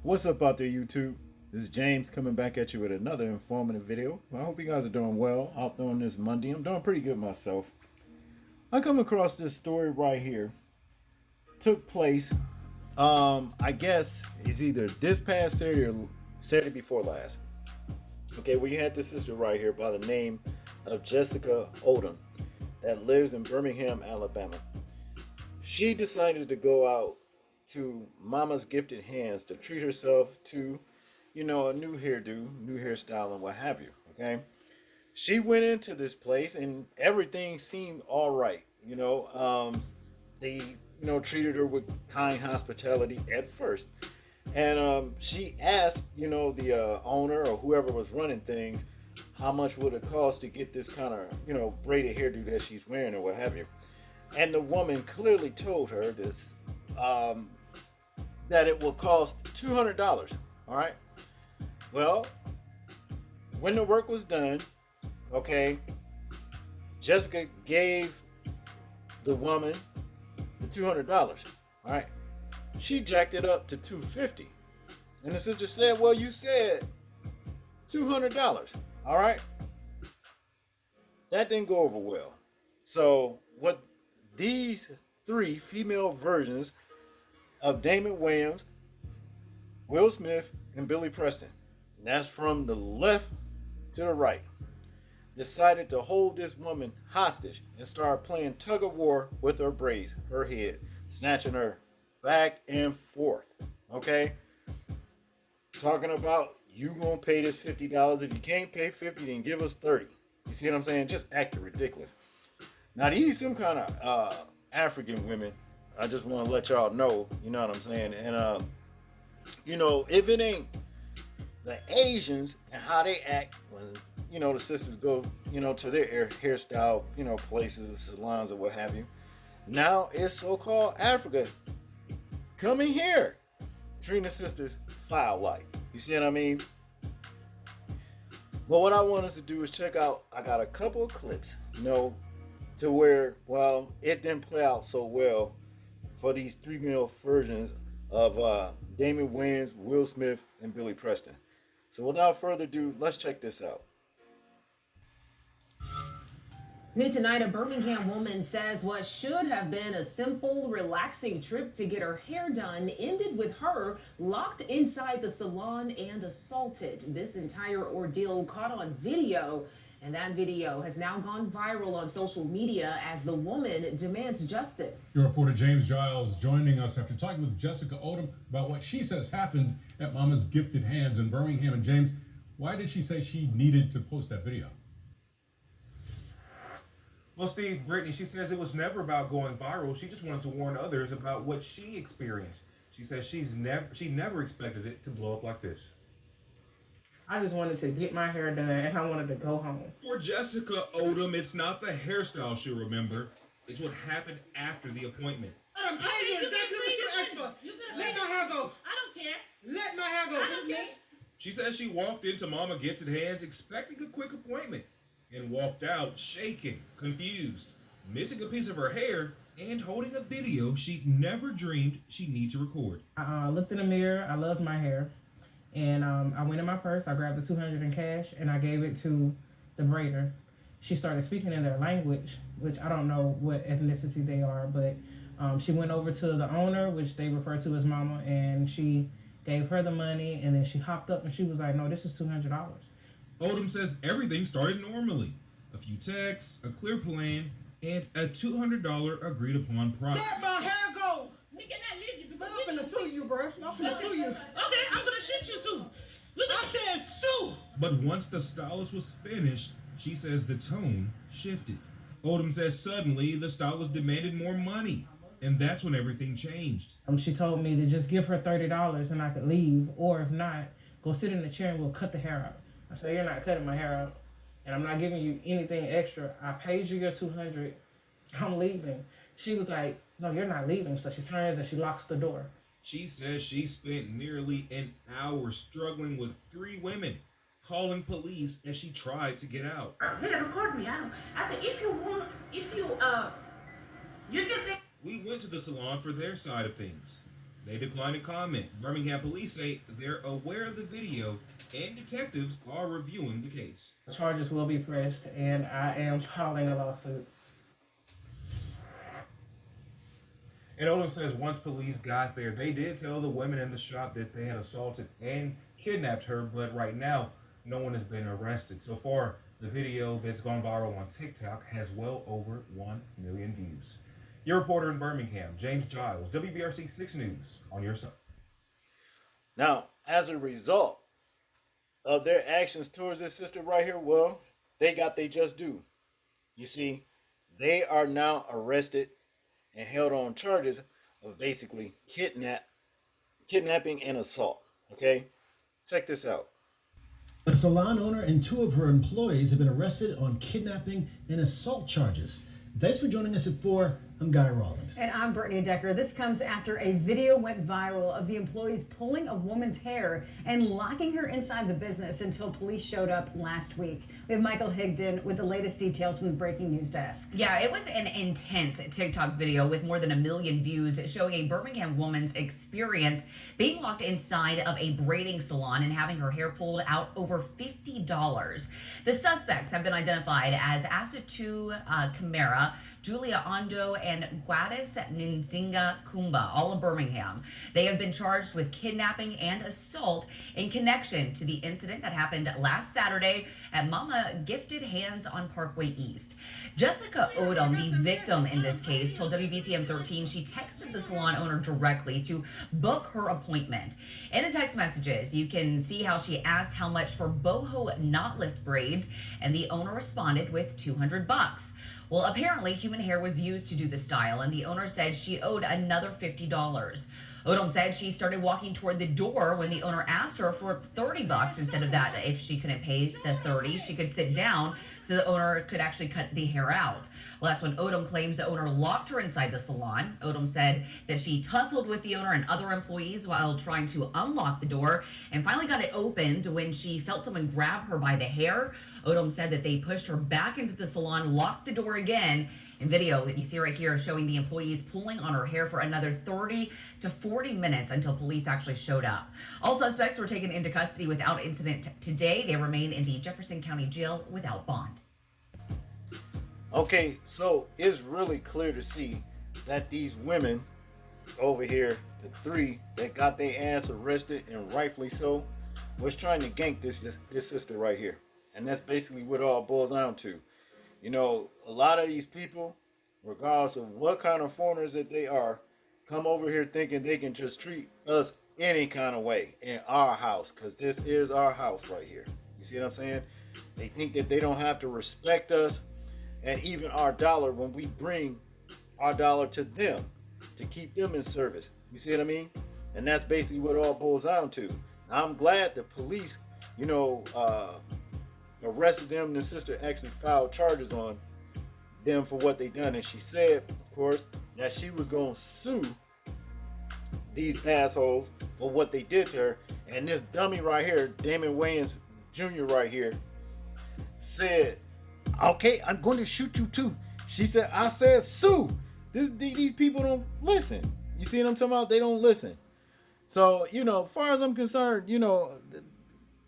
What's up out there, YouTube? This is James coming back at you with another informative video. I hope you guys are doing well out there on this Monday. I'm doing pretty good myself. I come across this story right here. Took place, I guess it's either this past Saturday or Saturday before last. Okay, where you had this sister right here by the name of Jessica Odom that lives in Birmingham, Alabama. She decided to go out to Mama's Gifted Hands to treat herself to, a new hairdo, new hairstyle, and what have you. Okay. She went into this place and everything seemed all right. They, treated her with kind hospitality at first. And she asked, the owner or whoever was running things, how much would it cost to get this kind of, braided hairdo that she's wearing or what have you. And the woman clearly told her this, that it will cost $200. All right. Well, when the work was done, okay, Jessica gave the woman the $200. All right. She jacked it up to $250. And the sister said, "Well, you said $200. All right." That didn't go over well. So, what these three female versions of Damon Wayans, Will Smith, and Billy Preston, and that's from the left to the right, decided to hold this woman hostage and start playing tug of war with her braids, her head, snatching her back and forth. Okay? Talking about you gonna pay this $50. If you can't pay 50, then give us 30. You see what I'm saying? Just acting ridiculous. Now these some kind of African women. I just want to let y'all know, you know what I'm saying? And if it ain't the Asians and how they act when the sisters go to their hairstyle places, salons or what have you. Now it's so-called Africa coming here, treating the sisters foul like. You see what I mean? Well, what I want us to do is check out. I got a couple of clips, to where it didn't play out so well for these three male versions of Damon Wayans, Will Smith, and Billy Preston. So without further ado, let's check this out. New tonight, a Birmingham woman says what should have been a simple, relaxing trip to get her hair done ended with her locked inside the salon and assaulted. This entire ordeal caught on video, and that video has now gone viral on social media as the woman demands justice. Your reporter James Giles joining us after talking with Jessica Odom about what she says happened at Mama's Gifted Hands in Birmingham. And James, why did she say she needed to post that video? Well, Steve, Brittany, she says it was never about going viral. She just wanted to warn others about what she experienced. She says she never expected it to blow up like this. I just wanted to get my hair done and I wanted to go home. For Jessica Odom, it's not the hairstyle she'll remember. It's what happened after the appointment. I done paid you exactly what you asked for. Let my hair go. I don't care. Let my hair go. I don't care. She says she walked into Mama Gifted Hands expecting a quick appointment and walked out shaken, confused, missing a piece of her hair, and holding a video she'd never dreamed she'd need to record. I looked in the mirror. I loved my hair. And I went in my purse. I grabbed the 200 in cash and I gave it to the braider. She started speaking in their language, which I don't know what ethnicity they are, but she went over to the owner, which they refer to as Mama, and she gave her the money, and then she hopped up and she was like, "No, this is $200. Odom says everything started normally. A few texts, a clear plan, and a $200 agreed upon price. Let my hair go. Nigga, not leave you. Man, I'm finna sue you, bro. I'm finna sue you. Okay, I'm gonna shoot you too. Look I at said sue. But once the stylist was finished, she says the tone shifted. Odom says suddenly the stylist demanded more money, and that's when everything changed. She told me to just give her $30 and I could leave, or if not, go sit in the chair and we'll cut the hair out. I said, "You're not cutting my hair out, and I'm not giving you anything extra. I paid you your 200. I'm leaving." She was like, "No, you're not leaving." So she turns and she locks the door. She says she spent nearly an hour struggling with three women, calling police as she tried to get out. Hey, record me. I said, if you just. We went to the salon for their side of things. They declined to comment. Birmingham police say they're aware of the video and detectives are reviewing the case. Charges will be pressed, and I am filing a lawsuit. And Odom says once police got there, they did tell the women in the shop that they had assaulted and kidnapped her, but right now, no one has been arrested. So far, the video that's gone viral on TikTok has well over 1 million views. Your reporter in Birmingham, James Giles, WBRC 6 News, on your side. Now, as a result of their actions towards this sister right here, well, they got they just due. You see, they are now arrested and held on charges of basically kidnapping and assault. Okay? Check this out. The salon owner and 2 of her employees have been arrested on kidnapping and assault charges. Thanks for joining us at 4. I'm Guy Rawlings. And I'm Brittany Decker. This comes after a video went viral of the employees pulling a woman's hair and locking her inside the business until police showed up last week. We have Michael Higdon with the latest details from the breaking news desk. Yeah, it was an intense TikTok video with more than 1 million views showing a Birmingham woman's experience being locked inside of a braiding salon and having her hair pulled out over $50. The suspects have been identified as Asatu Kamara, Julia Ondo, and Gladys Nzinga Kumba, all of Birmingham. They have been charged with kidnapping and assault in connection to the incident that happened last Saturday at Mama Gifted Hands on Parkway East. Jessica Odom, the victim in this case, told WBTM 13 she texted the salon owner directly to book her appointment. In the text messages, you can see how she asked how much for boho knotless braids, and the owner responded with $200. Well, apparently human hair was used to do the style, and the owner said she owed another $50. Odom said she started walking toward the door when the owner asked her for $30 instead of that. If she couldn't pay the $30, she could sit down so the owner could actually cut the hair out. Well, that's when Odom claims the owner locked her inside the salon. Odom said that she tussled with the owner and other employees while trying to unlock the door and finally got it opened when she felt someone grab her by the hair. Odom said that they pushed her back into the salon, locked the door again. In video that you see right here showing the employees pulling on her hair for another 30 to 40 minutes until police actually showed up. All suspects were taken into custody without incident today. They remain in the Jefferson County Jail without bond. Okay, so it's really clear to see that these women over here, the 3 that got their ass arrested, and rightfully so, was trying to gank this sister right here. And that's basically what it all boils down to. You know, a lot of these people, regardless of what kind of foreigners that they are, come over here thinking they can just treat us any kind of way in our house, because this is our house right here. You see what I'm saying? They think that they don't have to respect us and even our dollar when we bring our dollar to them to keep them in service. You see what I mean? And that's basically what it all boils down to. Now, I'm glad the police, arrested them, and the sister actually filed charges on them for what they done. And she said, of course, that she was going to sue these assholes for what they did to her. And this dummy right here, Damon Wayans Jr. right here, said, okay, I'm going to shoot you too. She said, I said sue. These people don't listen. You see what I'm talking about? They don't listen. So, as far as I'm concerned,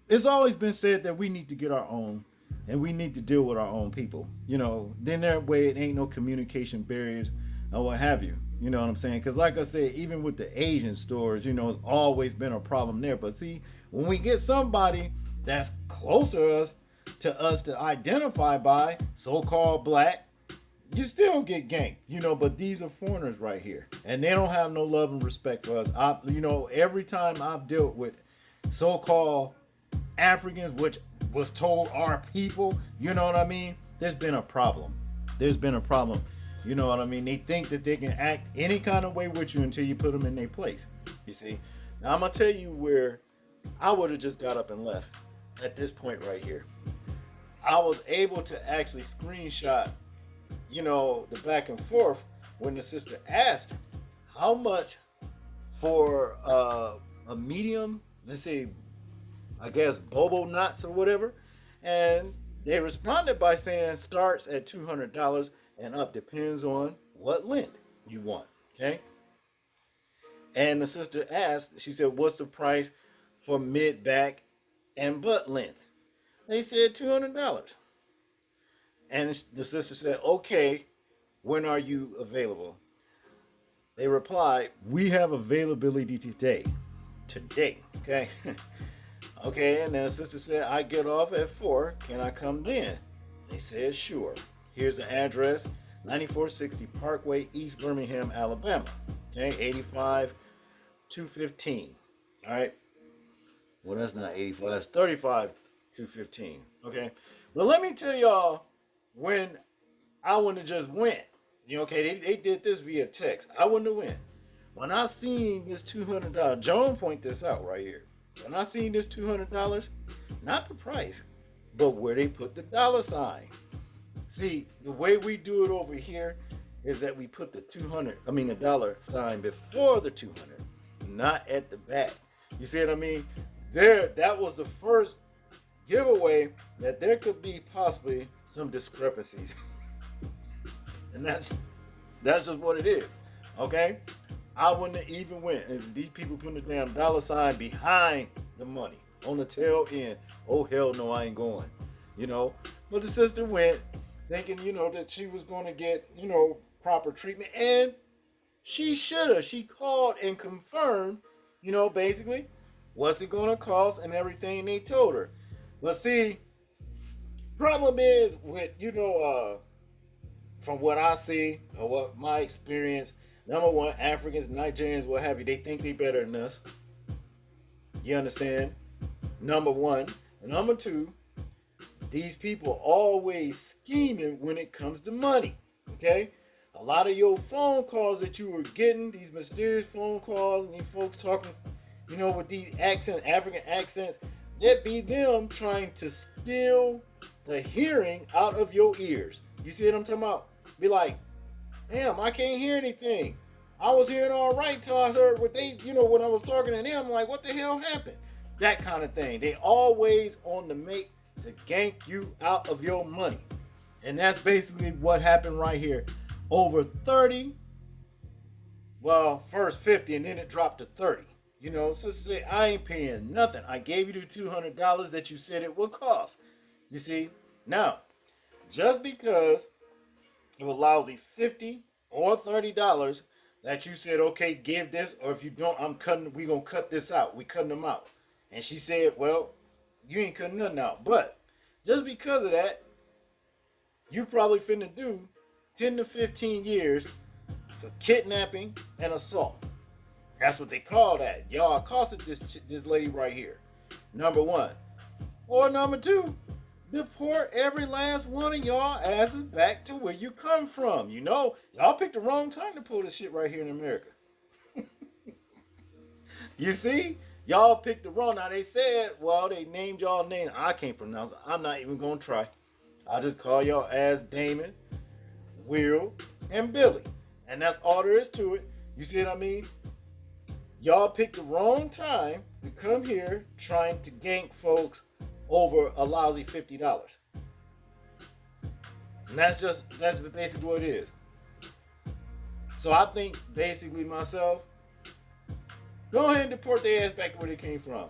it's always been said that we need to get our own, and we need to deal with our own people. Then that way it ain't no communication barriers or what have you. You know what I'm saying? Because like I said, even with the Asian stores, it's always been a problem there. But see, when we get somebody that's closer to us to identify by, so-called black, you still get ganked, but these are foreigners right here. And they don't have no love and respect for us. Every time I've dealt with so-called Africans, which was told our people, you know what I mean? There's been a problem. There's been a problem. You know what I mean? They think that they can act any kind of way with you until you put them in their place. You see? Now I'm going to tell you where I would have just got up and left at this point right here. I was able to actually screenshot, the back and forth when the sister asked how much for a medium, let's say, I guess bobo knots or whatever, and they responded by saying starts at $200 and up, depends on what length you want. Okay, And the sister asked, she said, what's the price for mid, back, and butt length? They said $200. And the sister said, okay, when are you available? They replied, we have availability today. Today, okay? Okay, and then the sister said, I get off at 4. Can I come then? They said, sure. Here's the address, 9460 Parkway, East Birmingham, Alabama. Okay, 85215. All right. Well, that's not 85, that's 35215. Okay. But let me tell y'all when I wouldn't have just went. You know, okay, they did this via text. I wouldn't have went. When I seen this $200, Joan point this out right here. When I seen this $200, not the price, but where they put the dollar sign. See, the way we do it over here is that we put the the dollar sign before the 200, not at the back. You see what I mean? That was the first giveaway that there could be possibly some discrepancies. And that's just what it is. Okay? I wouldn't have even went. It's these people putting the damn dollar sign behind the money on the tail end. Oh hell no, I ain't going. You know? But the sister went thinking, you know, that she was going to get, you know, proper treatment. And she should have. She called and confirmed, you know, basically, what's it going to cost and everything they told her. But see, problem is with, you know, from what I see or what my experience, number one, Africans, Nigerians, what have you, they think they better than us. You understand? Number one. And number two, these people always scheming when it comes to money. Okay? A lot of your phone calls that you were getting, these mysterious phone calls, and these folks talking, you know, with these accents, African accents, that be them trying to steal the hearing out of your ears. You see what I'm talking about? Be like, damn, I can't hear anything. I was hearing all right till I heard what they, you know, when I was talking to them, like, what the hell happened? That kind of thing. They always on the make to gank you out of your money. And that's basically what happened right here. Over 30, well, first 50 and then it dropped to 30. You know, sister say, I ain't paying nothing. I gave you the $200 that you said it would cost. You see? Now, just because it was lousy $50 or $30 that you said, okay, give this, or if you don't, we gonna cut this out. We cutting them out. And she said, well, you ain't cutting nothing out. But just because of that, you probably finna do 10 to 15 years for kidnapping and assault. That's what they call that. Y'all accosted this lady right here. Number one. Or number two, deport every last one of y'all asses back to where you come from. You know, y'all picked the wrong time to pull this shit right here in America. You see? Y'all picked the wrong. Now they said, well, they named y'all names. I can't pronounce it. I'm not even going to try. I'll just call y'all as Damon, Will, and Billy. And that's all there is to it. You see what I mean? Y'all picked the wrong time to come here trying to gank folks over a lousy $50. And that's basically what it is. So I think basically myself, go ahead and deport their ass back to where they came from.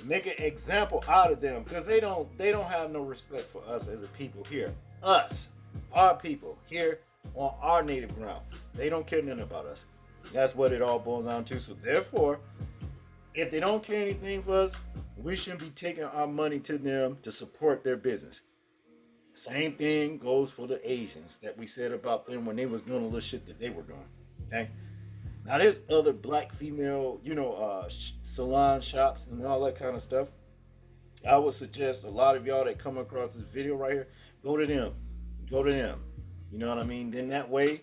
Make an example out of them, because they don't have no respect for us as a people here. Us, our people here on our native ground. They don't care nothing about us. That's what it all boils down to. So therefore, if they don't care anything for us, we shouldn't be taking our money to them to support their business. Same thing goes for the Asians that we said about them when they was doing the little shit that they were doing. Okay. Now there's other black female, you know, salon shops and all that kind of stuff. I would suggest a lot of y'all that come across this video right here, go to them. Go to them. You know what I mean? Then that way,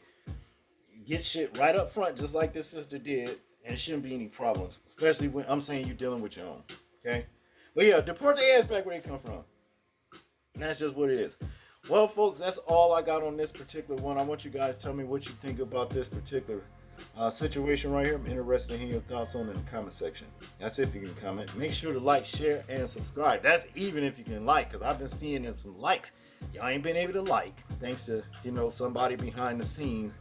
get shit right up front, just like this sister did, and it shouldn't be any problems. Especially when I'm saying you're dealing with your own. Okay? But yeah, deport their ass back where they come from. And that's just what it is. Well, folks, that's all I got on this particular one. I want you guys to tell me what you think about this particular situation right here. I'm interested in hearing your thoughts on it in the comment section. That's if you can comment. Make sure to like, share, and subscribe. That's even if you can like, because I've been seeing some likes. Y'all ain't been able to like, thanks to, you know, somebody behind the scenes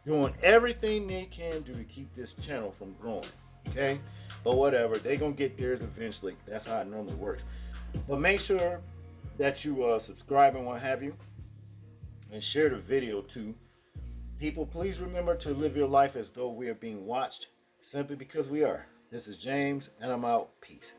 doing everything they can do to keep this channel from growing. Okay? But whatever, they gonna get theirs eventually. That's how it normally works. But make sure that you subscribe and what have you, and share the video too. People, please remember to live your life as though we are being watched, simply because we are. This is James, and I'm out. Peace.